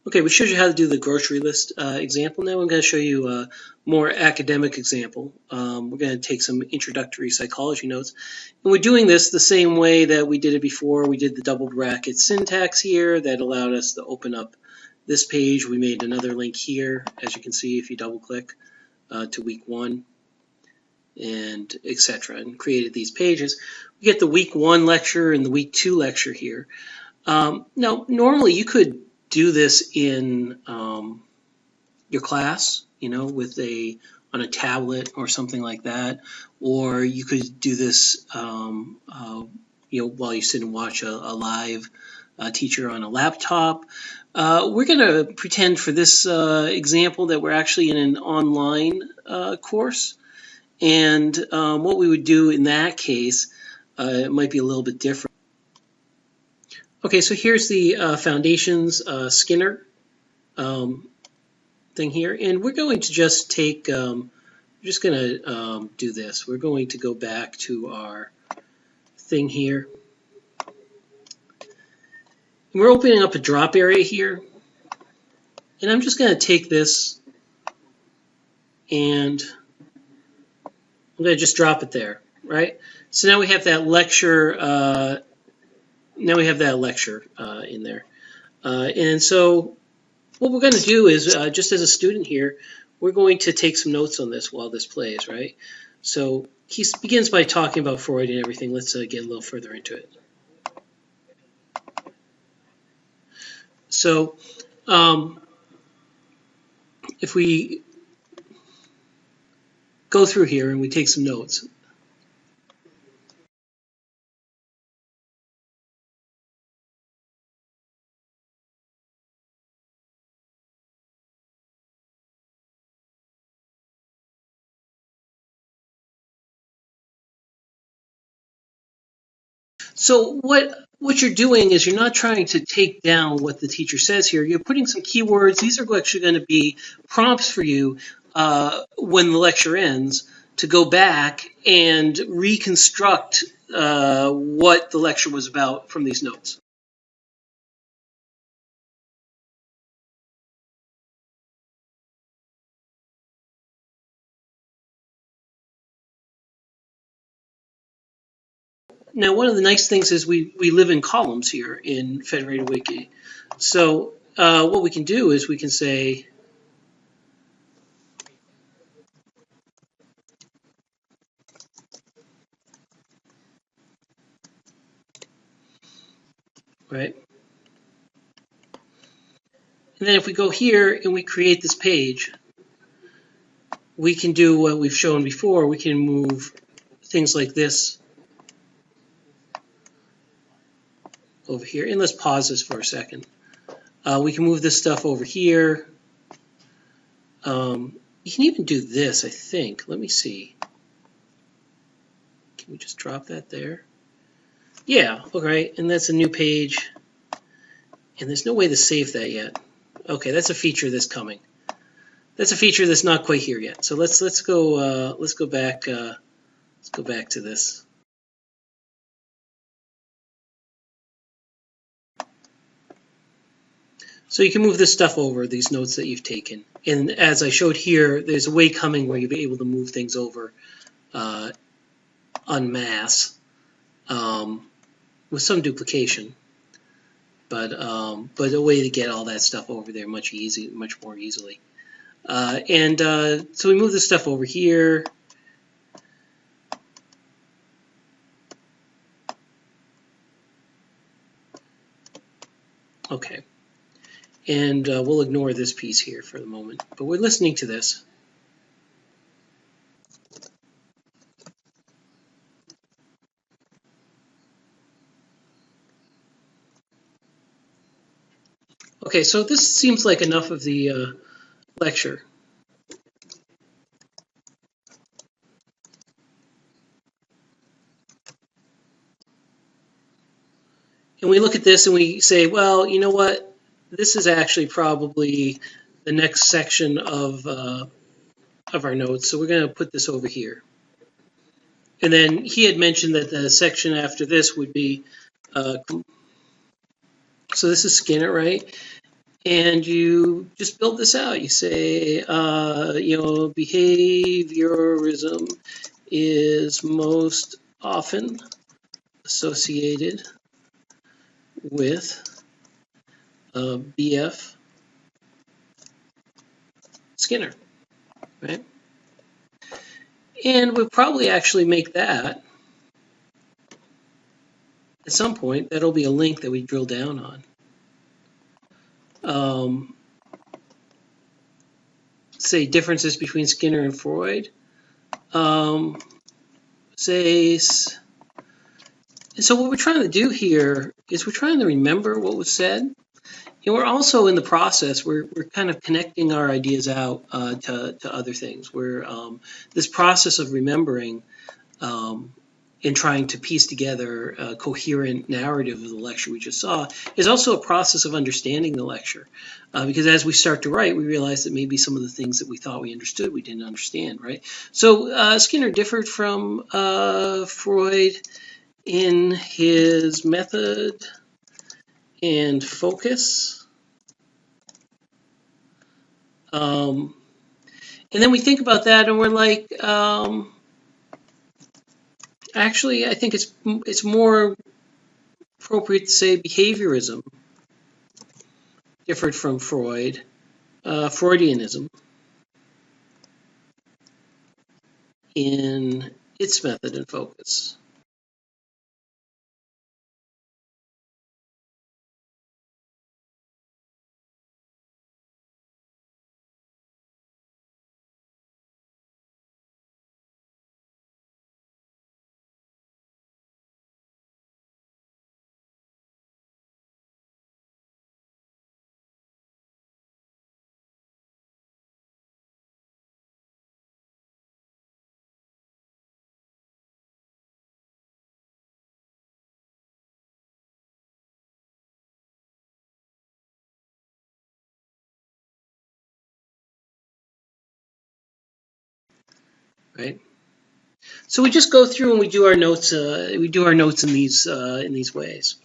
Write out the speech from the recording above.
Okay, we showed you how to do the grocery list example. Now I'm going to show you a more academic example. We're going to take some introductory psychology notes. And we're doing this the same way that we did it before. We did the double bracket syntax here that allowed us to open up this page. We made another link here, as you can see if you double click, to week 1 and etc. and created these pages. We get the week 1 lecture and the week 2 lecture here. Now, normally you could do this in your class, with on a tablet or something like that, or you could do this, while you sit and watch a live teacher on a laptop. We're going to pretend for this example that we're actually in an online course, and what we would do in that case, it might be a little bit different. Okay, so here's the Foundations Skinner thing here, and we're going to just take, we're just going to do this. We're going to go back to our thing here. And we're opening up a drop area here, and I'm just going to take this and I'm going to just drop it there, right? So now we have that lecture. In there, and so what we're going to do is, just as a student here, we're going to take some notes on this while this plays, right? So he begins by talking about Freud and everything. Let's get a little further into it. So if we go through here and we take some notes. So what you're doing is you're not trying to take down what the teacher says here. You're putting some keywords. These are actually going to be prompts for you when the lecture ends to go back and reconstruct what the lecture was about from these notes. Now, one of the nice things is we live in columns here in Federated Wiki. So what we can do is we can say, right? And then if we go here and we create this page, we can do what we've shown before. We can move things like this over here. And let's pause this for a second. We can move this stuff over here. You can even do this, I think. Let me see. Can we just drop that there? Yeah, okay. And that's a new page. And there's no way to save that yet. Okay, that's a feature that's coming. That's a feature that's not quite here yet. So let's go back to this. So you can move this stuff over, these notes that you've taken. And as I showed here, there's a way coming where you'll be able to move things over en masse with some duplication. But a way to get all that stuff over there much more easily. So we move this stuff over here. Okay. And we'll ignore this piece here for the moment. But we're listening to this. Okay, so this seems like enough of the lecture. And we look at this and we say, well, you know what? This is actually probably the next section of our notes, so we're going to put this over here. And then he had mentioned that the section after this would be, so this is Skinner, right? And you just build this out. You say, behaviorism is most often associated with B.F. Skinner, right? And we'll probably actually make that at some point. That'll be a link that we drill down on. Say differences between Skinner and Freud. So what we're trying to do here is we're trying to remember what was said. And we're also in the process, we're kind of connecting our ideas out to other things. This process of remembering and trying to piece together a coherent narrative of the lecture we just saw is also a process of understanding the lecture. Because as we start to write, we realize that maybe some of the things that we thought we understood, we didn't understand, right? So Skinner differed from Freud in his method and focus. And then we think about that and we're like, actually, I think it's more appropriate to say behaviorism differed from Freud, Freudianism, in its method and focus. Right. So we just go through and we do our notes. We do our notes in these ways.